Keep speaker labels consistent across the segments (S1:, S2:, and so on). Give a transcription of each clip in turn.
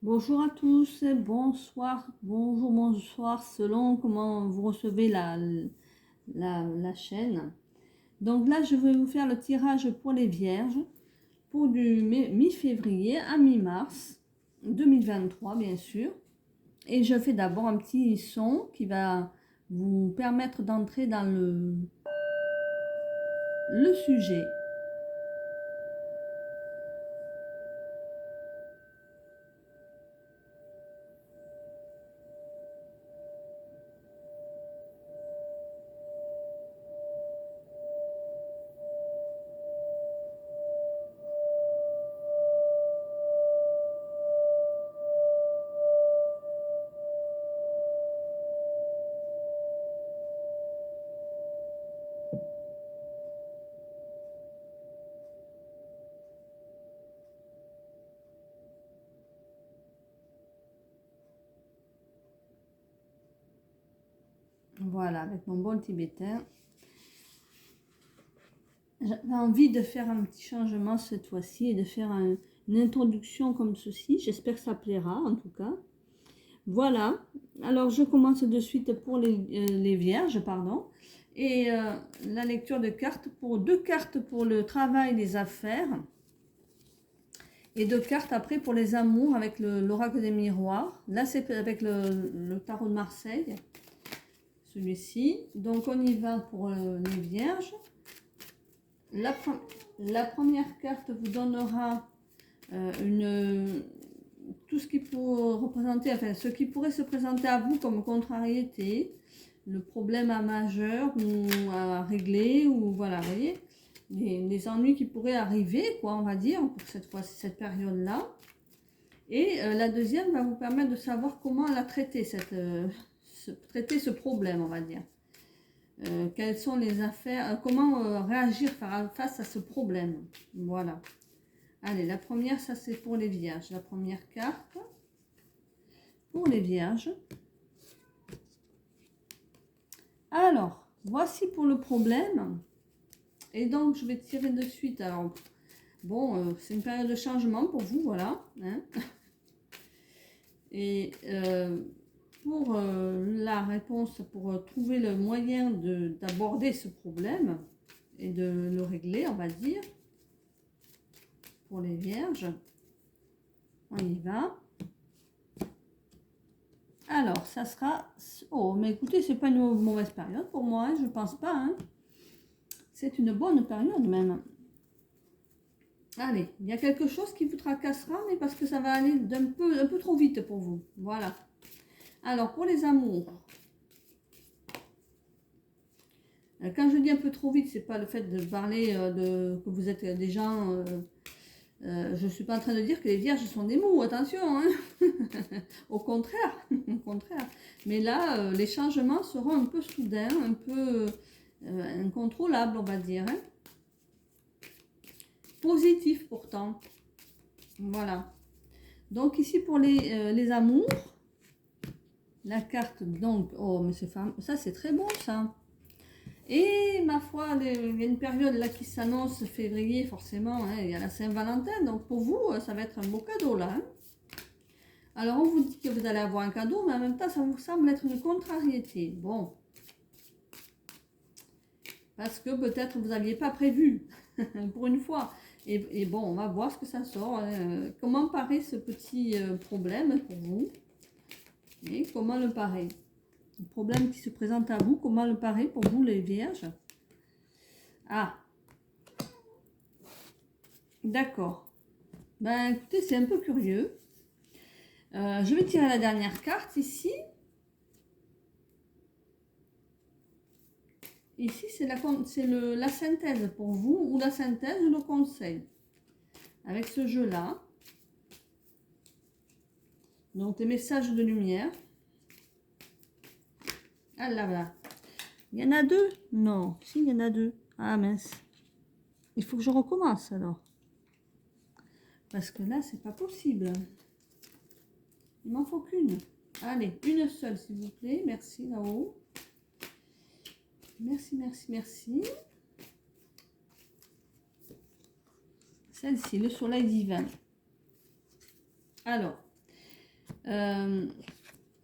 S1: Bonjour à tous, bonsoir, bonjour, bonsoir, selon comment vous recevez la chaîne. Donc là, je vais vous faire le tirage pour les vierges pour du mi-février à mi-mars 2023, bien sûr. Et je fais d'abord un petit son qui va vous permettre d'entrer dans le sujet. Voilà, avec mon bol tibétain. J'avais envie de faire un petit changement cette fois-ci et de faire une introduction comme ceci. J'espère que ça plaira en tout cas. Voilà, alors je commence de suite pour les vierges, pardon. Et la lecture de cartes pour deux cartes pour le travail, les affaires. Et deux cartes après pour les amours avec l'oracle des miroirs. Là c'est avec le tarot de Marseille, celui-ci. Donc on y va pour les vierges. La première carte vous donnera tout ce qui pourrait représenter, enfin ce qui pourrait se présenter à vous comme contrariété, le problème à majeur ou à régler, ou voilà, vous voyez, les ennuis qui pourraient arriver, quoi, on va dire, pour cette fois, cette période-là. Et la deuxième va vous permettre de savoir comment la traiter, traiter ce problème, on va dire. Quelles sont les affaires, comment réagir face à ce problème. Voilà. Allez, la première, ça c'est pour les vierges. La première carte pour les vierges. Alors, voici pour le problème. Et donc, je vais tirer de suite. Alors, bon, c'est une période de changement pour vous, voilà. Hein. Et pour la réponse, pour trouver le moyen d'aborder ce problème et de le régler, on va dire, pour les vierges, on y va. Alors, ça sera... Oh, mais écoutez, c'est pas une mauvaise période pour moi, hein, je pense pas. Hein. C'est une bonne période même. Allez, il y a quelque chose qui vous tracassera, mais parce que ça va aller un peu trop vite pour vous. Voilà. Alors, pour les amours. Quand je dis un peu trop vite, c'est pas le fait de parler que vous êtes des gens... je ne suis pas en train de dire que les vierges sont des mous, attention. Hein. Au contraire, au contraire. Mais là, les changements seront un peu soudains, un peu incontrôlables, on va dire. Hein. Positif pourtant. Voilà. Donc ici pour les amours, la carte donc, oh mais ça c'est très bon ça. Et ma foi, il y a une période là qui s'annonce, février forcément, hein, il y a la Saint-Valentin, donc pour vous ça va être un beau cadeau là. Hein. Alors on vous dit que vous allez avoir un cadeau, mais en même temps ça vous semble être une contrariété. Bon. Parce que peut-être vous n'aviez pas prévu, pour une fois. Et bon, on va voir ce que ça sort. Comment paraît ce petit problème pour vous? Et comment le paraît? Le problème qui se présente à vous, comment le paraît pour vous les vierges? Ah, d'accord. Ben écoutez, c'est un peu curieux. Je vais tirer la dernière carte ici. Ici, c'est la synthèse pour vous, ou la synthèse ou le conseil. Avec ce jeu-là. Donc, les messages de lumière. Ah là là. Il y en a deux? Non. Si, il y en a deux. Ah mince. Il faut que je recommence alors. Parce que là, c'est pas possible. Il m'en faut qu'une. Allez, une seule, s'il vous plaît. Merci, là-haut. Merci, merci, merci. Celle-ci, le soleil divin. Alors, Euh,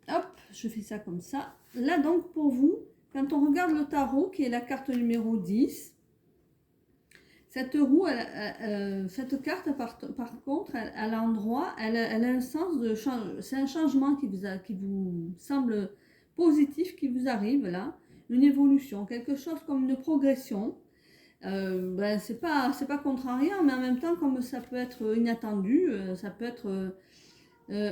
S1: hop, je fais ça comme ça. Là, donc, pour vous, quand on regarde le tarot, qui est la carte numéro 10, cette roue, cette carte, par contre, à l'endroit, elle a un sens de changement. C'est un changement qui vous semble positif, qui vous arrive là. Une évolution, quelque chose comme une progression. Ben, c'est pas contrariant, mais en même temps, comme ça peut être inattendu, ça peut être... euh,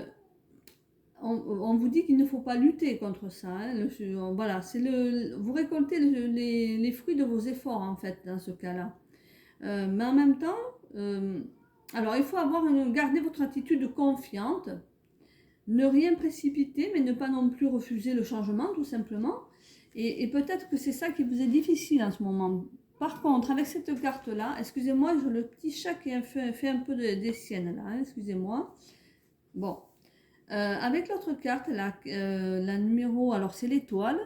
S1: on vous dit qu'il ne faut pas lutter contre ça. Hein. Voilà, vous récoltez les fruits de vos efforts, en fait, dans ce cas-là. Mais en même temps, alors il faut garder votre attitude confiante, ne rien précipiter, mais ne pas non plus refuser le changement, tout simplement. Et peut-être que c'est ça qui vous est difficile en ce moment. Par contre, avec cette carte-là, excusez-moi, le petit chat qui a fait un peu des siennes là, hein, excusez-moi. Bon, avec l'autre carte, la numéro, alors c'est l'étoile,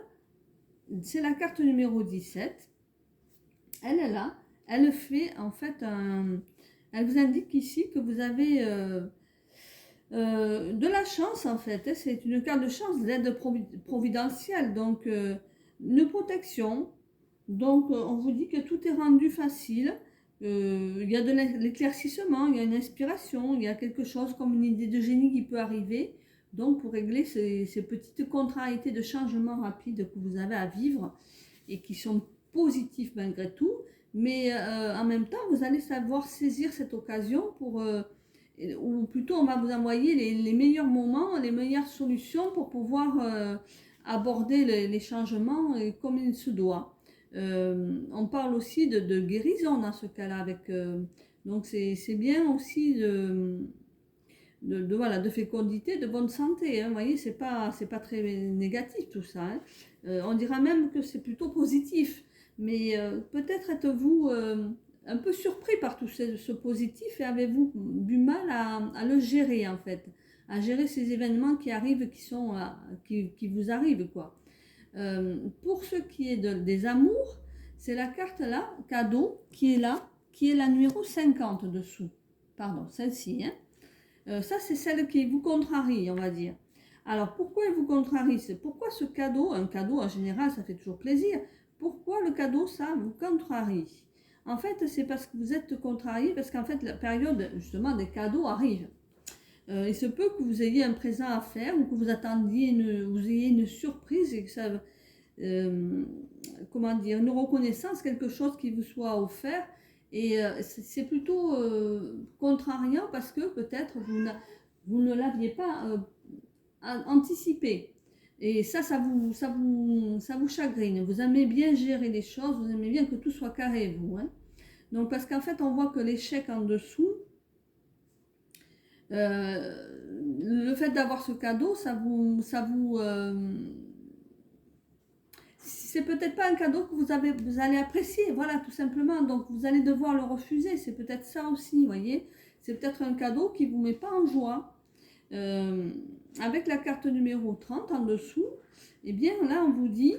S1: c'est la carte numéro 17. Elle est là, elle fait en fait elle vous indique ici que vous avez de la chance en fait. Hein. C'est une carte de chance, d'aide providentielle, donc une protection. Donc on vous dit que tout est rendu facile. Il y a de l'éclaircissement, il y a une inspiration, il y a quelque chose comme une idée de génie qui peut arriver. Donc pour régler ces petites contrariétés de changement rapide que vous avez à vivre et qui sont positifs malgré tout, mais en même temps vous allez savoir saisir cette occasion pour ou plutôt on va vous envoyer les meilleurs moments, les meilleures solutions pour pouvoir aborder les changements comme il se doit. On parle aussi de guérison dans ce cas-là, donc c'est bien aussi voilà, de fécondité, de bonne santé. Hein, vous voyez, c'est pas très négatif tout ça. Hein. On dira même que c'est plutôt positif. Mais peut-être êtes-vous un peu surpris par tout ce positif et avez-vous du mal à le gérer en fait, à gérer ces événements qui arrivent, qui vous arrivent quoi. Pour ce qui est des amours, c'est la carte là, cadeau, qui est là, qui est la numéro 50 dessous. Pardon, celle-ci. Hein. Ça, c'est celle qui vous contrarie, on va dire. Alors, pourquoi elle vous contrarie? C'est pourquoi ce cadeau, un cadeau en général, ça fait toujours plaisir. Pourquoi le cadeau, ça vous contrarie? En fait, c'est parce que vous êtes contrarié, parce qu'en fait, la période, justement, des cadeaux arrive. Il se peut que vous ayez un présent à faire ou que vous vous ayez une surprise et que ça, comment dire, une reconnaissance, quelque chose qui vous soit offert. Et c'est plutôt contrariant parce que peut-être vous ne l'aviez pas anticipé. Et ça vous chagrine. Vous aimez bien gérer les choses, vous aimez bien que tout soit carré, vous. Hein. Donc, parce qu'en fait, on voit que l'échec en dessous, le fait d'avoir ce cadeau, c'est peut-être pas un cadeau que vous allez apprécier, voilà, tout simplement. Donc, vous allez devoir le refuser. C'est peut-être ça aussi, vous voyez. C'est peut-être un cadeau qui ne vous met pas en joie. Avec la carte numéro 30 en dessous, eh bien là, on vous dit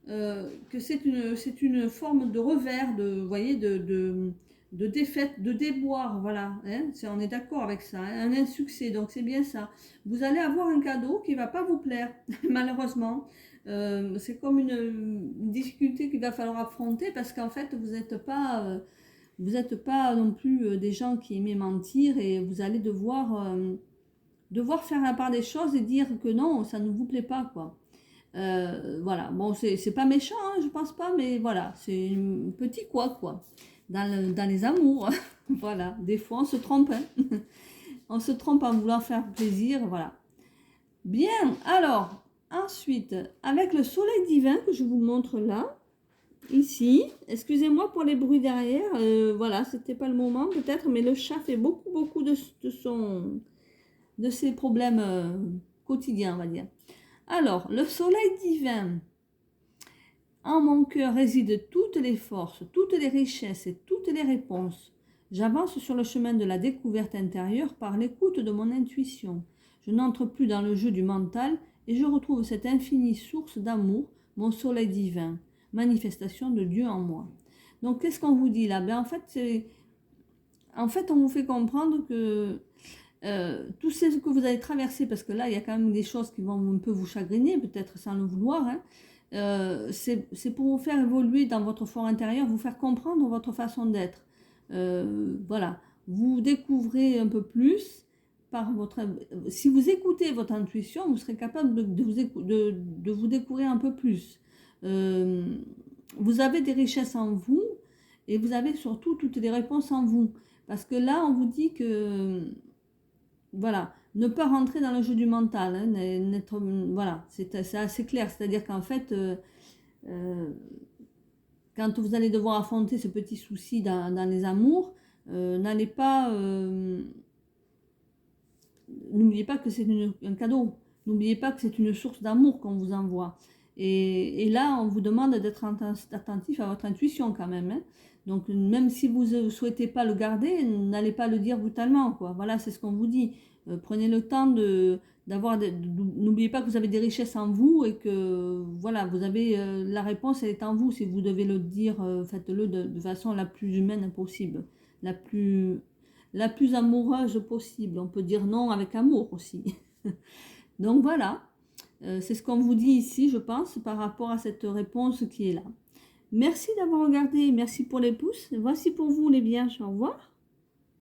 S1: que c'est une forme de revers, vous voyez, de défaite, de déboire, voilà. Hein, on est d'accord avec ça, hein, un insuccès, donc c'est bien ça. Vous allez avoir un cadeau qui ne va pas vous plaire, malheureusement. C'est comme une difficulté qu'il va falloir affronter parce qu'en fait, vous n'êtes pas non plus des gens qui aiment mentir et vous allez devoir faire la part des choses et dire que non, ça ne vous plaît pas, quoi. Voilà, bon, c'est pas méchant, hein, je pense pas, mais voilà, c'est un petit quoi, dans les amours. Voilà, des fois on se trompe, hein. On se trompe en voulant faire plaisir, voilà. Bien, alors, ensuite, avec le soleil divin que je vous montre là, ici, excusez-moi pour les bruits derrière, voilà, c'était pas le moment peut-être, mais le chat fait beaucoup de ses problèmes quotidiens, on va dire. Alors, le soleil divin, en mon cœur résident toutes les forces, toutes les richesses et toutes les réponses. J'avance sur le chemin de la découverte intérieure par l'écoute de mon intuition. Je n'entre plus dans le jeu du mental et je retrouve cette infinie source d'amour, mon soleil divin, manifestation de Dieu en moi. Donc, qu'est-ce qu'on vous dit là? Ben, en fait, on vous fait comprendre que tout ce que vous allez traverser, parce que là, il y a quand même des choses qui vont un peu vous chagriner, peut-être sans le vouloir, hein. C'est pour vous faire évoluer dans votre fort intérieur, vous faire comprendre votre façon d'être. Voilà, vous découvrez un peu plus par votre... Si vous écoutez votre intuition, vous serez capable de vous découvrir un peu plus. Vous avez des richesses en vous et vous avez surtout toutes les réponses en vous. Parce que là, on vous dit que, voilà, ne pas rentrer dans le jeu du mental, hein, voilà, c'est assez clair. C'est-à-dire qu'en fait, euh, quand vous allez devoir affronter ce petit souci dans les amours, n'allez pas... n'oubliez pas que c'est un cadeau. N'oubliez pas que c'est une source d'amour qu'on vous envoie. Et là, on vous demande d'être attentif à votre intuition quand même, hein. Donc, même si vous ne souhaitez pas le garder, n'allez pas le dire brutalement, quoi. Voilà, c'est ce qu'on vous dit. Prenez le temps n'oubliez pas que vous avez des richesses en vous et que, voilà, vous avez la réponse, elle est en vous. Si vous devez le dire, faites-le de façon la plus humaine possible, la plus amoureuse possible. On peut dire non avec amour aussi. Donc voilà, c'est ce qu'on vous dit ici, je pense, par rapport à cette réponse qui est là. Merci d'avoir regardé, merci pour les pouces. Voici pour vous les vierges, au revoir.